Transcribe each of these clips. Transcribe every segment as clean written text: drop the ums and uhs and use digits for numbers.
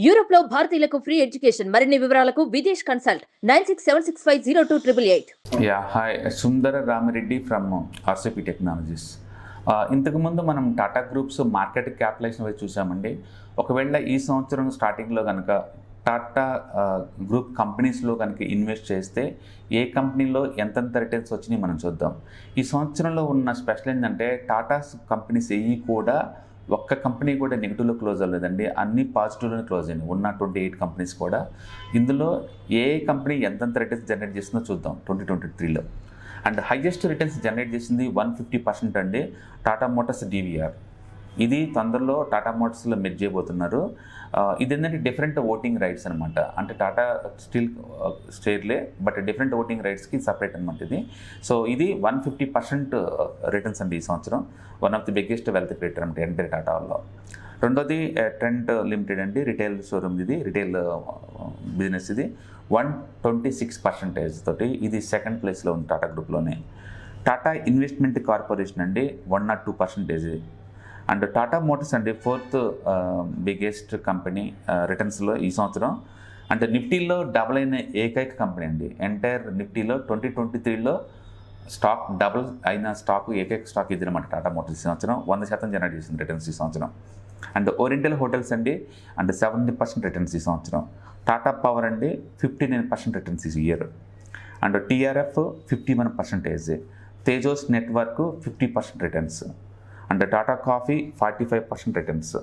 Europe లో భారతీయులకు free education. మరిన్ని వివరాలకు Videsh consult 9676502888. Hi, Sundara Ramireddy from RCP technologies. ఇంతకుముందు మనం టాటా గ్రూప్స్ మార్కెట్ క్యాపిటలైజేషన్ వైపు చూసామండి. ఒకవేళ ఈ సంవత్సరం స్టార్టింగ్లో కనుక టాటా గ్రూప్ కంపెనీస్లో కనుక ఇన్వెస్ట్ చేస్తే ఏ కంపెనీలో ఎంతెంత రిటర్న్స్ వచ్చినాయి మనం చూద్దాం. ఈ సంవత్సరంలో ఉన్న స్పెషల్ ఏంటంటే టాటా కంపెనీస్ ఏవి కూడా ఒక్క కంపెనీ కూడా నెగిటివ్లో క్లోజ్ అవ్వలేదండి. అన్ని పాజిటివ్లోనే క్లోజ్ అయ్యింది. ఉన్న 28 కంపెనీస్ కూడా. ఇందులో ఏ కంపెనీ ఎంతెంత రిటర్న్స్ జనరేట్ చేసిందో చూద్దాం 2023లో. అండ్ హైయెస్ట్ రిటర్న్స్ జనరేట్ చేసింది 150% అండి టాటా మోటార్స్ DVR. ఇది తొందరలో టాటా మోటార్స్లో మెర్జ్ చేయబోతున్నారు. ఇది ఏంటంటే డిఫరెంట్ ఓటింగ్ రైట్స్ అనమాట. అంటే టాటా స్టిల్ షేర్లే, బట్ డిఫరెంట్ ఓటింగ్ రైట్స్కి సపరేట్ అనమాట ఇది. సో ఇది 150% రిటర్న్స్ అండి ఈ సంవత్సరం. One of the biggest wealth creator అంటే ఎంటైర్ టాటా వాళ్ళు. రెండోది ట్రెంట్ లిమిటెడ్ అండి, రిటైల్ షోరూమ్, ఇది రిటైల్ బిజినెస్. ఇది 126% తోటి ఇది సెకండ్ ప్లేస్లో ఉంది టాటా గ్రూప్లోనే. టాటా ఇన్వెస్ట్మెంట్ కార్పొరేషన్ అండి 102%. అండ్ టాటా మోటార్స్ అండి ఫోర్త్ బిగ్గెస్ట్ కంపెనీ రిటర్న్స్లో ఈ సంవత్సరం. అంటే నిఫ్టీలో డబుల్ అయిన ఏకైక కంపెనీ అండి. ఎంటైర్ నిఫ్టీలో 2023లో స్టాక్ డబుల్ అయిన స్టాక్ ఏకైక స్టాక్ ఇది అనమాట టాటా మోటార్స్. ఈ సంవత్సరం 100% జనరేట్ చేసింది రిటర్న్స్ ఈ సంవత్సరం. అండ్ ఓరియంటల్ హోటల్స్ అండి 70% రిటర్న్స్ ఈ సంవత్సరం. టాటా పవర్ అండి 59% రిటర్న్స్ ఈ year. And TRF 51%. Tejas network 50% returns. And Tata coffee 45% returns.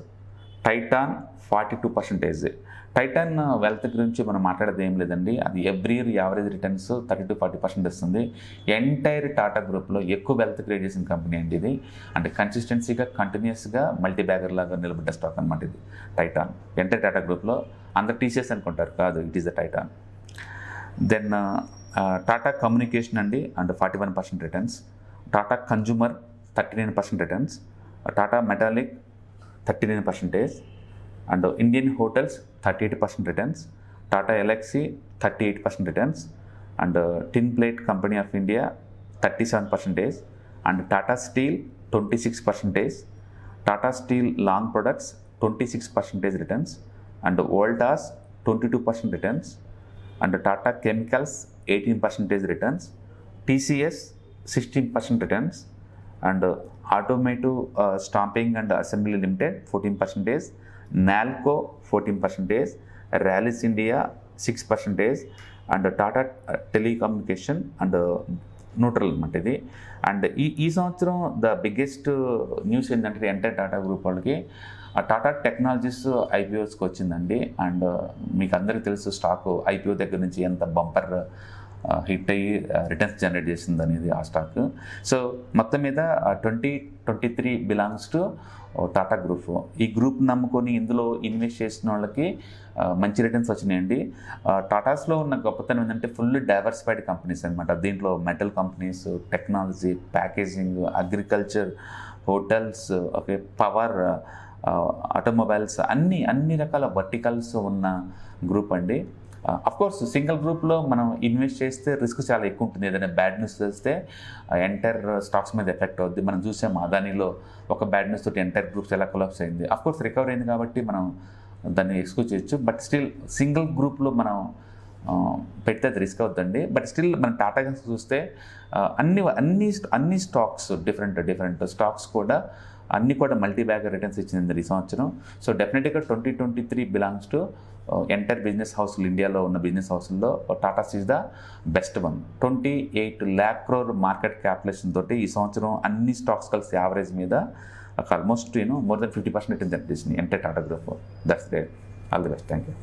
Titan 42%. Titan wealth గురించి మనం మాట్లాడేది ఏం లేదండి. అది ఎవ్రీ ఇయర్ యావరేజ్ రిటర్న్స్ 30-40% వస్తుంది. ఎంటైర్ టాటా గ్రూప్లో ఎక్కువ వెల్త్ క్రియేట్ చేసిన కంపెనీ అండి ఇది. అంటే కన్సిస్టెన్సీగా కంటిన్యూస్గా మల్టీ బ్యాగర్ లాగా నిలబడ్డ స్టాక్ అనమాట ఇది టైటాన్. ఎంటైర్ టాటా గ్రూప్లో అందరు TCS అనుకుంటారు, కాదు, it is the Titan. Then Tata communication అండి and 41% returns. Tata consumer 39% returns. Tata metallic 39%. And Indian hotels 38% returns. Tata Elxsi 38% returns. And tin plate company of India 37%. And Tata steel 26%. Tata steel long products 26% returns. And Voltas 22% returns. And Tata chemicals 18% returns. TCS 16% returns. And automotive stamping and assembly limited 14%. NALCO 14%. Rallies India 6%. And Tata telecommunication and neutral అనమాట ఇది. And ఈ సంవత్సరం the biggest news ఏంటంటే entire Tata group వాళ్ళకి Tata technologies IPOస్కి వచ్చిందండి. And మీకు అందరికీ తెలుసు స్టాక్ IPO దగ్గర నుంచి ఎంత బంపర్ హిట్ అయ్యి రిటర్న్స్ జనరేట్ చేసింది అనేది ఆ స్టాక్. సో మొత్తం మీద 2023 బిలాంగ్స్ టు టాటా గ్రూప్. ఈ గ్రూప్ నమ్ముకొని ఇందులో ఇన్వెస్ట్ చేసిన వాళ్ళకి మంచి రిటర్న్స్ వచ్చినాయండి. టాటాస్లో ఉన్న గొప్పతనం ఏంటంటే ఫుల్ డైవర్సిఫైడ్ కంపెనీస్ అనమాట. దీంట్లో metal companies, technology, packaging, agriculture, hotels, okay, power, automobiles, అన్ని రకాల వర్టికల్స్ ఉన్న గ్రూప్ అండి. అఫ్కోర్స్ సింగిల్ గ్రూప్లో మనం ఇన్వెస్ట్ చేస్తే రిస్క్ చాలా ఎక్కువ ఉంటుంది. ఏదైనా బ్యాడ్ న్యూస్ వస్తే ఎంటైర్ స్టాక్స్ మీద ఎఫెక్ట్ అవుద్ది. మనం చూసాం అదానిలో ఒక బ్యాడ్ న్యూస్ తోటి ఎంటైర్ గ్రూప్స్ ఎలా కొలాప్స్ అయింది. అఫ్కోర్స్ రికవర్ అయింది కాబట్టి మనం దాన్ని ఎక్స్క్యూజ్ చేయొచ్చు. బట్ స్టిల్ సింగిల్ గ్రూప్లో మనం పెడితే అది రిస్క్ అవుతుందండి. బట్ స్టిల్ మనం టాటా చూస్తే అన్ని స్టాక్స్ డిఫరెంట్ స్టాక్స్ కూడా అన్నీ కూడా మల్టీ బ్యాగర్ రిటర్న్స్ ఇచ్చింది ఈ సంవత్సరం. సో డెఫినెట్గా 2023 బిలాంగ్స్ టు ఎంటైర్ బిజినెస్ హౌస్లు, ఇండియాలో ఉన్న బిజినెస్ హౌస్ల్లో Tatas is the best one. 28 lakh crore market capitalization తోటి ఈ సంవత్సరం అన్ని స్టాక్స్ కలిసి యావరేజ్ మీద almost more than 50% return generate చేసింది entire Tata group. That's great. All the best. Thank you.